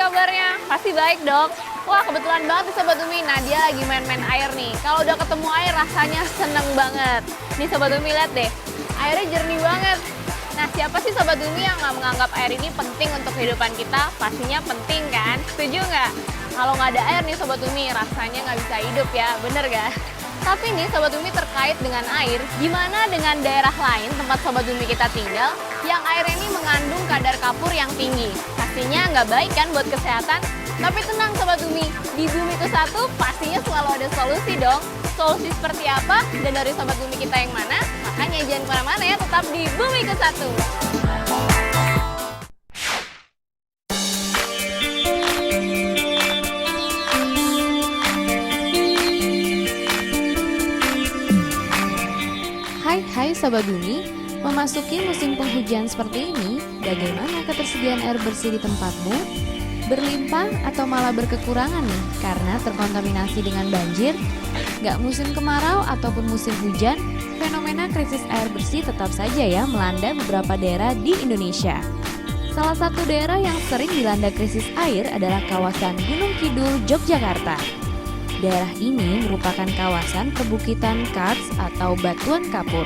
kabarnya? Pasti baik dong. Wah, kebetulan banget nih Sobat Umi, Nadia lagi main-main air nih. Kalau udah ketemu air rasanya seneng banget. Nih Sobat Umi, lihat deh, airnya jernih banget. Nah, siapa sih Sobat Umi yang nggak menganggap air ini penting untuk kehidupan kita? Pastinya penting kan? Setuju nggak? Kalau nggak ada air nih Sobat Umi, rasanya nggak bisa hidup ya, bener nggak? Tapi nih Sobat Umi, terkait dengan air, gimana dengan daerah lain tempat Sobat Umi kita tinggal yang air ini mengandung kadar kapur yang tinggi? Pastinya nggak baik kan buat kesehatan? Tapi tenang Sobat Umi, di Bumi Ke Satu pastinya selalu ada solusi dong. Solusi seperti apa dan dari Sobat Bumi kita yang mana? Makanya jangan kemana-mana ya, tetap di Bumi Ke Satu. Hai Sobat Bumi, memasuki musim penghujan seperti ini, bagaimana ketersediaan air bersih di tempatmu? Berlimpah atau malah berkekurangan nih karena terkontaminasi dengan banjir? Gak musim kemarau ataupun musim hujan, fenomena krisis air bersih tetap saja ya melanda beberapa daerah di Indonesia. Salah satu daerah yang sering dilanda krisis air adalah kawasan Gunung Kidul, Yogyakarta. Daerah ini merupakan kawasan perbukitan karst atau batuan kapur.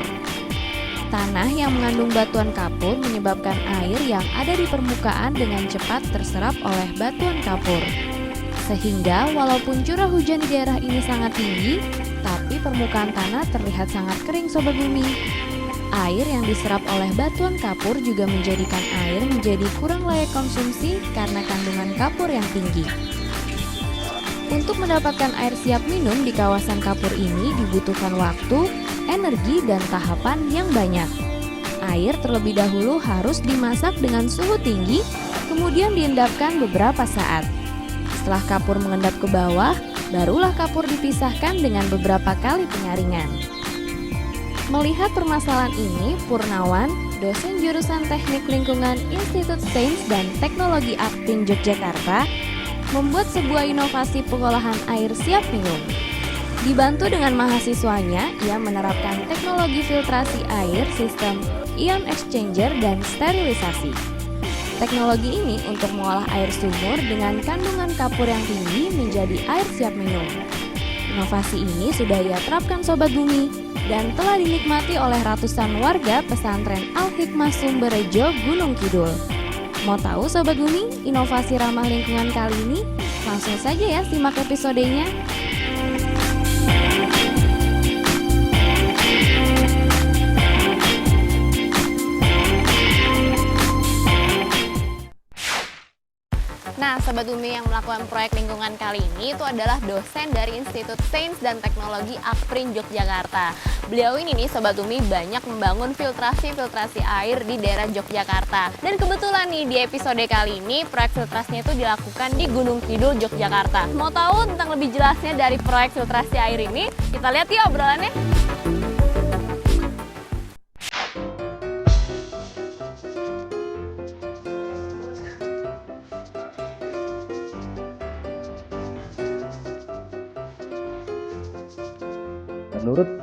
Tanah yang mengandung batuan kapur menyebabkan air yang ada di permukaan dengan cepat terserap oleh batuan kapur. Sehingga walaupun curah hujan di daerah ini sangat tinggi, tapi permukaan tanah terlihat sangat kering Sobat Bumi. Air yang diserap oleh batuan kapur juga menjadikan air menjadi kurang layak konsumsi karena kandungan kapur yang tinggi. Untuk mendapatkan air siap minum di kawasan kapur ini dibutuhkan waktu, energi, dan tahapan yang banyak. Air terlebih dahulu harus dimasak dengan suhu tinggi, kemudian diendapkan beberapa saat. Setelah kapur mengendap ke bawah, barulah kapur dipisahkan dengan beberapa kali penyaringan. Melihat permasalahan ini, Purnawan, dosen jurusan Teknik Lingkungan Institut Sains dan Teknologi Aktin Yogyakarta, membuat sebuah inovasi pengolahan air siap minum. Dibantu dengan mahasiswanya, ia menerapkan teknologi filtrasi air, sistem ion exchanger, dan sterilisasi. Teknologi ini untuk mengolah air sumur dengan kandungan kapur yang tinggi menjadi air siap minum. Inovasi ini sudah ia terapkan Sobat Bumi dan telah dinikmati oleh ratusan warga pesantren Al-Hikmah Sumberrejo, Gunung Kidul. Mau tahu Sobat Bumi inovasi ramah lingkungan kali ini? Langsung saja ya simak episodenya. Nah, Sobat Bumi yang melakukan proyek lingkungan kali ini itu adalah dosen dari Institut Sains dan Teknologi Akprin Yogyakarta. Beliau ini nih Sobat Bumi banyak membangun filtrasi air di daerah Yogyakarta. Dan kebetulan nih di episode kali ini proyek filtrasinya itu dilakukan di Gunung Kidul, Yogyakarta. Mau tahu tentang lebih jelasnya dari proyek filtrasi air ini? Kita lihat yuk obrolannya. Menurut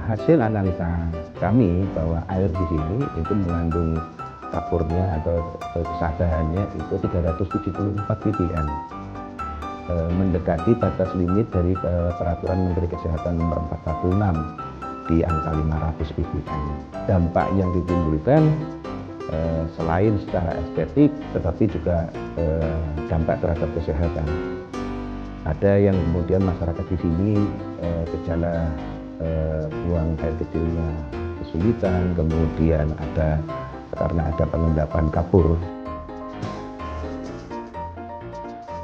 hasil analisa kami bahwa air di sini itu mengandung kapurnya atau kesadarannya itu 374 ppm, mendekati batas limit dari Peraturan Menteri Kesehatan Nomor 446 di angka 500 ppm. Dampak yang ditimbulkan selain secara estetik, tetapi juga dampak terhadap kesehatan. Ada yang kemudian masyarakat di sini gejala buang air kecilnya kesulitan, kemudian ada karena ada pengendapan kapur.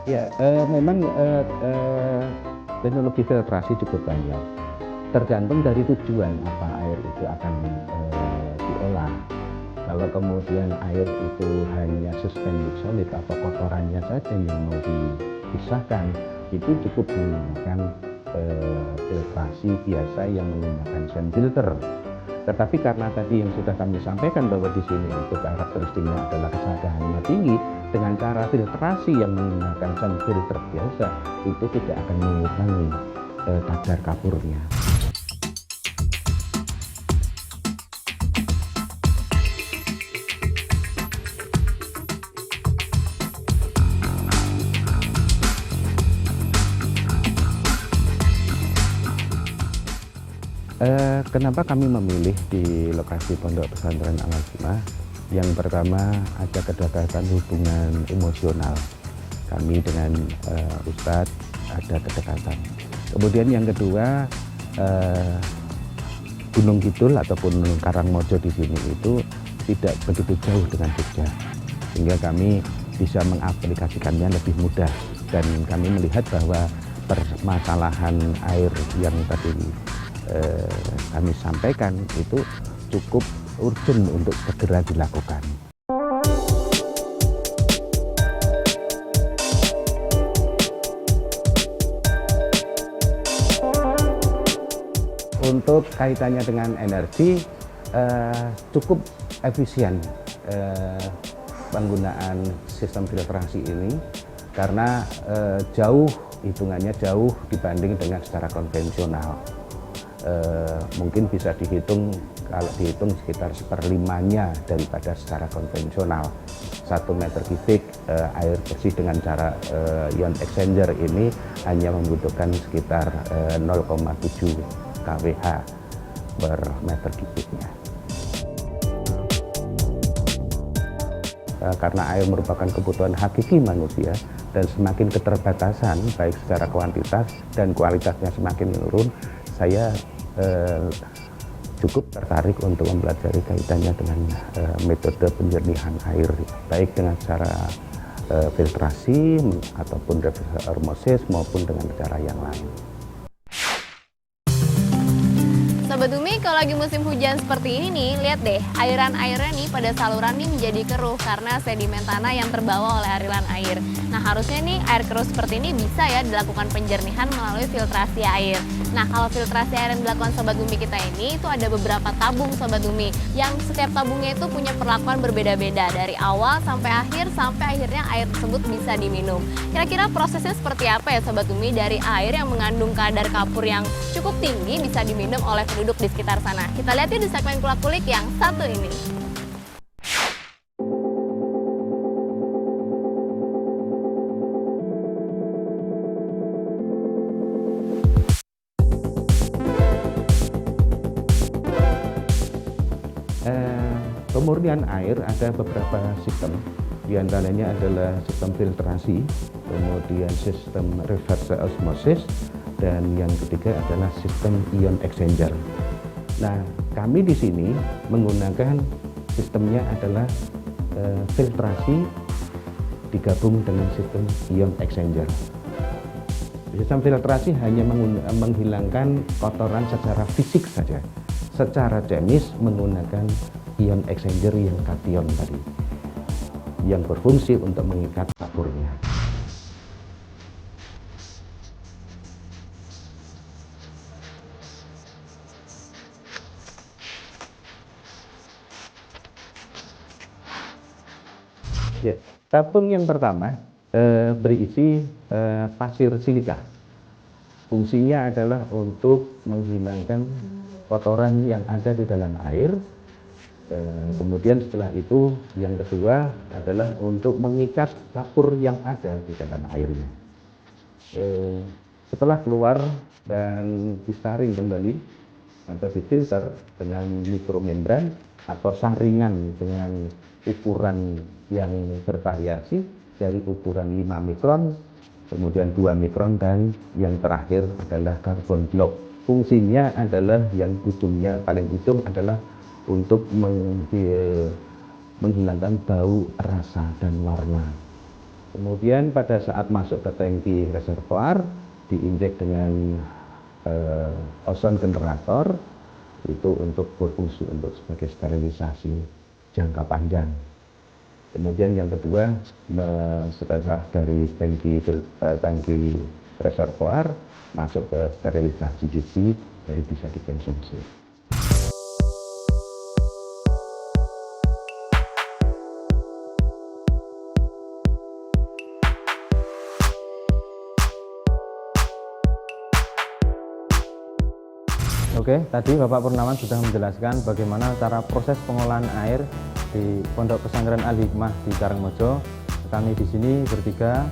Ya, memang teknologi filtrasi cukup banyak. Tergantung dari tujuan apa air itu akan diolah. Kalau kemudian air itu hanya suspended solid atau kotorannya saja yang mau dipisahkan, itu cukup menggunakan filtrasi biasa yang menggunakan sand filter. Tetapi karena tadi yang sudah kami sampaikan bahwa di sini itu karakteristiknya adalah kesadarannya tinggi, dengan cara filtrasi yang menggunakan sand filter biasa itu tidak akan mengurangi kadar kapurnya. Kenapa kami memilih di lokasi Pondok Pesantren Al-Hikmah? Yang pertama, ada kedekatan hubungan emosional kami dengan Ustadz, ada kedekatan. Kemudian yang kedua, Gunung Kidul ataupun Karangmojo di sini itu tidak begitu jauh dengan Jogja, sehingga kami bisa mengaplikasikannya lebih mudah. Dan kami melihat bahwa permasalahan air yang tadi kami sampaikan itu cukup urgent untuk segera dilakukan. Untuk kaitannya dengan energi, cukup efisien penggunaan sistem filtrasi ini, karena hitungannya jauh dibanding dengan secara konvensional. Mungkin bisa dihitung, kalau dihitung sekitar 1/5-nya daripada secara konvensional. 1 meter kubik air bersih dengan cara ion exchanger ini hanya membutuhkan sekitar 0,7 kWh per meter kubiknya. Karena air merupakan kebutuhan hakiki manusia dan semakin keterbatasan baik secara kuantitas dan kualitasnya semakin menurun, saya cukup tertarik untuk mempelajari kaitannya dengan metode penjernihan air, baik dengan cara filtrasi ataupun reverse osmosis maupun dengan cara yang lain. Sobat Umi, kalau lagi musim hujan seperti ini nih, lihat deh, airan-airnya nih pada saluran nih menjadi keruh karena sedimen tanah yang terbawa oleh aliran air. Nah, harusnya nih air keruh seperti ini bisa ya dilakukan penjernihan melalui filtrasi air. Nah, kalau filtrasi air yang dilakukan Sobat Umi kita ini, itu ada beberapa tabung Sobat Umi, yang setiap tabungnya itu punya perlakuan berbeda-beda, dari awal sampai akhirnya air tersebut bisa diminum. Kira-kira prosesnya seperti apa ya Sobat Umi, dari air yang mengandung kadar kapur yang cukup tinggi bisa diminum oleh penduduk di sekitar sana. Kita lihat yuk di segmen Kulak-Kulik yang satu ini. Pemurnian air ada beberapa sistem, diantaranya adalah sistem filtrasi, kemudian sistem reverse osmosis, dan yang ketiga adalah sistem ion exchanger. Nah, kami di sini menggunakan sistemnya adalah filtrasi digabung dengan sistem ion exchanger. Sistem filtrasi hanya menghilangkan kotoran secara fisik saja. Secara kemis menggunakan ion exchanger yang kation tadi, yang berfungsi untuk mengikat kapurnya. Ya, tabung yang pertama berisi pasir silika. Fungsinya adalah untuk menghilangkan kotoran yang ada di dalam air. Kemudian setelah itu yang kedua adalah untuk mengikat kapur yang ada di dalam airnya. Setelah keluar dan disaring kembali atau difilter dengan mikromembran atau saringan dengan ukuran yang bervariasi dari ukuran 5 mikron, kemudian 2 mikron, dan yang terakhir adalah karbon block. Fungsinya adalah yang ujungnya paling ujung adalah untuk menghilangkan bau, rasa, dan warna. Kemudian pada saat masuk ke tangki reservoir diinjek dengan ozon generator, itu untuk berfungsi untuk sebagai sterilisasi jangka panjang. Kemudian yang kedua, setelah dari tangki reservoir masuk ke sterilisasi juicy, jadi bisa dikonsumsi. Oke, tadi Bapak Purnawan sudah menjelaskan bagaimana cara proses pengolahan air di Pondok Pesantren Al-Hikmah di Karangmojo. Kami di sini bertiga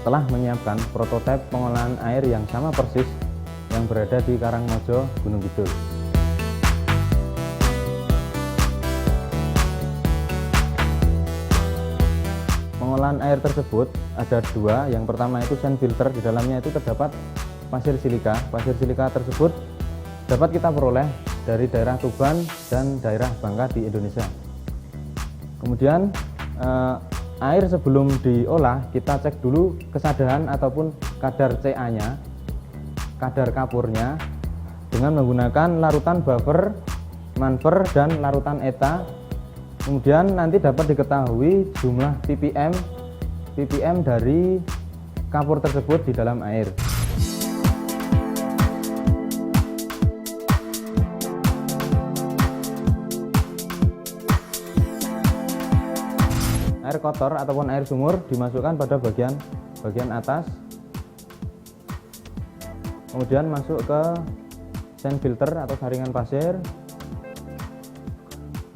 telah menyiapkan prototipe pengolahan air yang sama persis yang berada di Karangmojo, Gunung Kidul. Pengolahan air tersebut ada dua. Yang pertama itu sand filter, di dalamnya itu terdapat pasir silika. Pasir silika tersebut dapat kita peroleh dari daerah Tuban dan daerah Bangka di Indonesia. Kemudian air sebelum diolah kita cek dulu kesadaran ataupun kadar Ca-nya, kadar kapurnya dengan menggunakan larutan buffer, manfer, dan larutan ETA. Kemudian nanti dapat diketahui jumlah ppm dari kapur tersebut di dalam air. Air kotor ataupun air sumur dimasukkan pada bagian atas, kemudian masuk ke sand filter atau saringan pasir.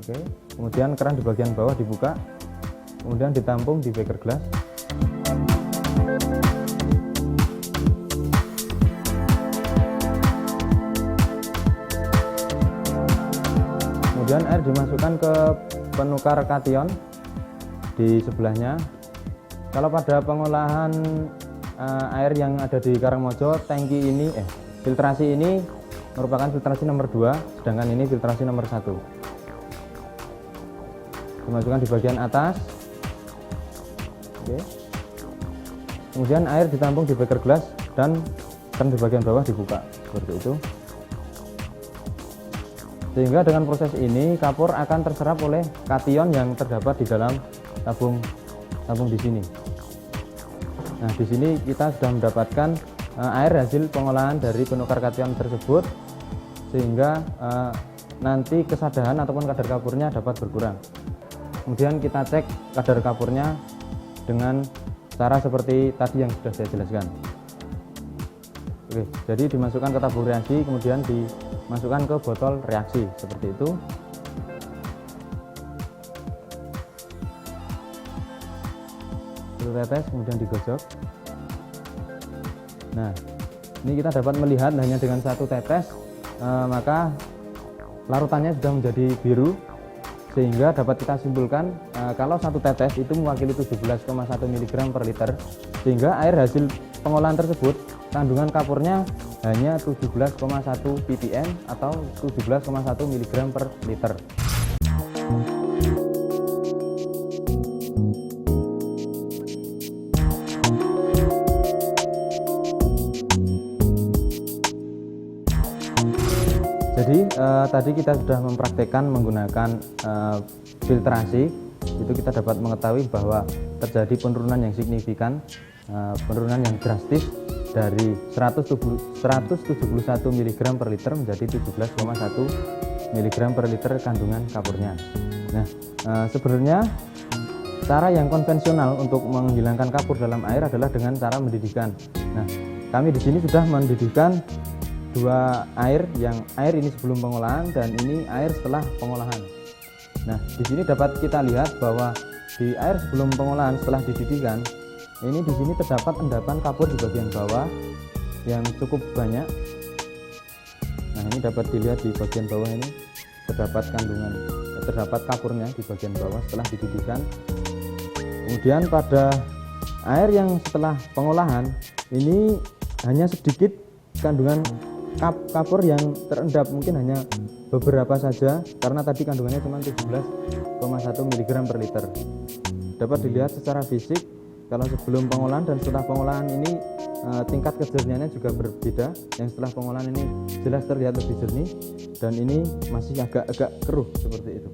Oke. Kemudian keran di bagian bawah dibuka, kemudian ditampung di beker gelas. Kemudian air dimasukkan ke penukar kation di sebelahnya. Kalau pada pengolahan air yang ada di Karangmojo, tangki ini filtrasi ini merupakan filtrasi nomor 2, sedangkan ini filtrasi nomor 1. Dimasukkan di bagian atas. Oke. Kemudian air ditampung di beker gelas dan keran di bagian bawah dibuka seperti itu. Sehingga dengan proses ini kapur akan terserap oleh kation yang terdapat di dalam tabung di sini. Nah, di sini kita sudah mendapatkan air hasil pengolahan dari penukar kation tersebut, sehingga nanti kesadaran ataupun kadar kapurnya dapat berkurang. Kemudian kita cek kadar kapurnya dengan cara seperti tadi yang sudah saya jelaskan. Oke, jadi dimasukkan ke tabung reaksi, kemudian dimasukkan ke botol reaksi seperti itu. Satu tetes, kemudian digosok. Nah, ini kita dapat melihat hanya dengan satu tetes, maka larutannya sudah menjadi biru, sehingga dapat kita simpulkan kalau satu tetes itu mewakili 17,1 mg per liter, sehingga air hasil pengolahan tersebut kandungan kapurnya hanya 17,1 ppm atau 17,1 mg per liter. Jadi tadi kita sudah mempraktekkan menggunakan filtrasi, itu kita dapat mengetahui bahwa terjadi penurunan yang signifikan, penurunan yang drastis dari 171 mg per liter menjadi 17,1 mg per liter kandungan kapurnya. Nah, sebenarnya cara yang konvensional untuk menghilangkan kapur dalam air adalah dengan cara mendidihkan. Nah, kami di sini sudah mendidihkan dua air, yang air ini sebelum pengolahan dan ini air setelah pengolahan. Nah, di sini dapat kita lihat bahwa di air sebelum pengolahan setelah dididihkan, ini di sini terdapat endapan kapur di bagian bawah yang cukup banyak. Nah, ini dapat dilihat di bagian bawah ini terdapat kapurnya di bagian bawah setelah dididihkan. Kemudian pada air yang setelah pengolahan ini hanya sedikit kandungan kapur yang terendap, mungkin hanya beberapa saja karena tadi kandungannya cuma 17,1 mg per liter. Dapat dilihat secara fisik kalau sebelum pengolahan dan setelah pengolahan ini tingkat kejernihnya juga berbeda. Yang setelah pengolahan ini jelas terlihat lebih jernih dan ini masih agak keruh seperti itu.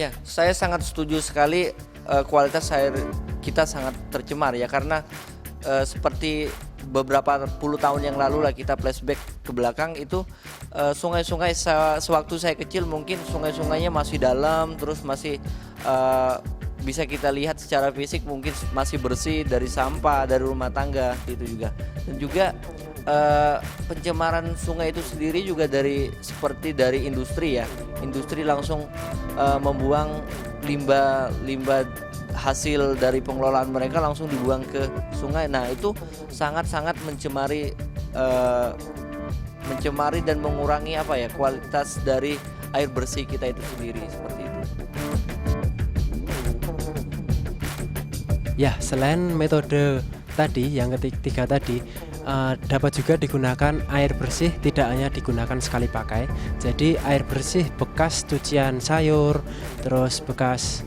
Ya, saya sangat setuju sekali kualitas air kita sangat tercemar ya, karena seperti beberapa puluh tahun yang lalu lah, kita flashback ke belakang itu sungai-sungai sewaktu saya kecil mungkin sungai-sungainya masih dalam, terus masih bisa kita lihat secara fisik mungkin masih bersih dari sampah, dari rumah tangga itu juga. Dan juga pencemaran sungai itu sendiri juga seperti dari industri ya. Industri langsung membuang limbah hasil dari pengelolaan mereka langsung dibuang ke sungai. Nah, itu sangat-sangat mencemari dan mengurangi kualitas dari air bersih kita itu sendiri, seperti itu. Ya, selain metode tadi yang ketiga tadi, dapat juga digunakan air bersih, tidak hanya digunakan sekali pakai. Jadi air bersih bekas cucian sayur, terus bekas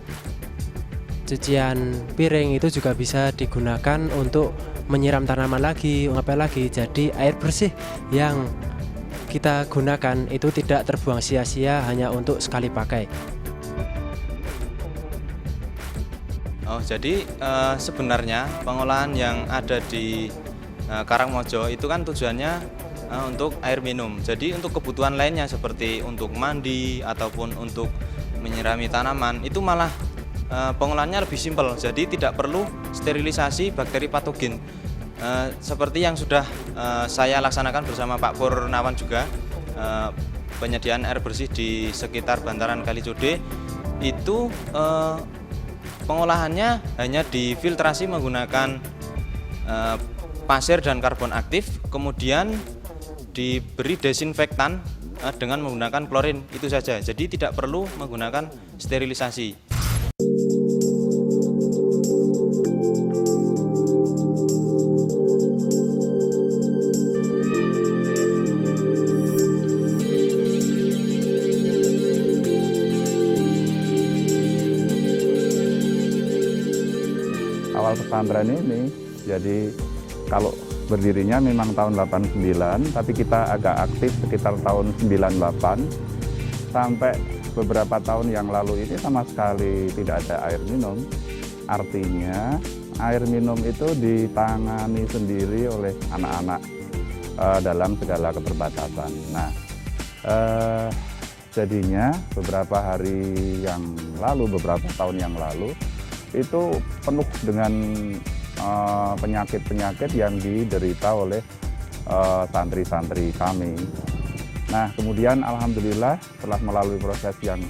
cucian piring itu juga bisa digunakan untuk menyiram tanaman lagi, ngapain lagi. Jadi air bersih yang kita gunakan itu tidak terbuang sia-sia hanya untuk sekali pakai. Oh, jadi sebenarnya pengolahan yang ada di Karangmojo itu kan tujuannya untuk air minum. Jadi untuk kebutuhan lainnya seperti untuk mandi ataupun untuk menyirami tanaman itu malah pengolahannya lebih simpel. Jadi tidak perlu sterilisasi bakteri patogen. Seperti yang sudah saya laksanakan bersama Pak Purnawan juga, penyediaan air bersih di sekitar bantaran Kalicode itu pengolahannya hanya difiltrasi menggunakan pasir dan karbon aktif, kemudian diberi desinfektan dengan menggunakan klorin, itu saja. Jadi tidak perlu menggunakan sterilisasi. Awal pesantren ini, jadi kalau berdirinya memang tahun 89, tapi kita agak aktif sekitar tahun 98, sampai beberapa tahun yang lalu ini sama sekali tidak ada air minum. Artinya air minum itu ditangani sendiri oleh anak-anak dalam segala keterbatasan. Nah, jadinya beberapa hari yang lalu, beberapa tahun yang lalu, itu penuh dengan penyakit-penyakit yang diderita oleh santri-santri kami. Nah, kemudian alhamdulillah setelah melalui proses yang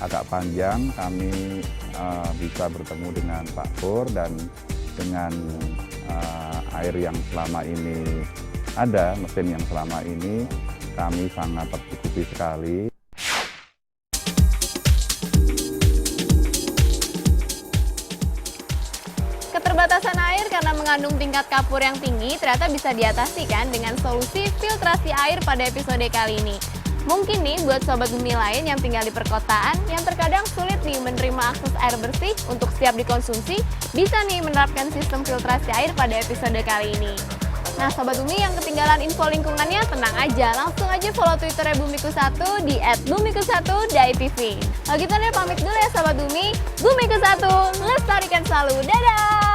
agak panjang, kami bisa bertemu dengan Pak Pur, dan dengan air yang selama ini ada, mesin yang selama ini, kami sangat tercukupi sekali. Keterbatasan air karena mengandung tingkat kapur yang tinggi ternyata bisa diatasi kan dengan solusi filtrasi air pada episode kali ini. Mungkin nih buat Sobat Bumi lain yang tinggal di perkotaan yang terkadang sulit nih menerima akses air bersih untuk siap dikonsumsi, bisa nih menerapkan sistem filtrasi air pada episode kali ini. Nah, Sobat Bumi yang ketinggalan info lingkungannya, tenang aja, langsung aja follow Twitternya Bumiku1 di @bumiku1.tv. Kalau gitu deh pamit dulu ya Sobat Bumi, Bumiku1, lestarikan selalu, dadah!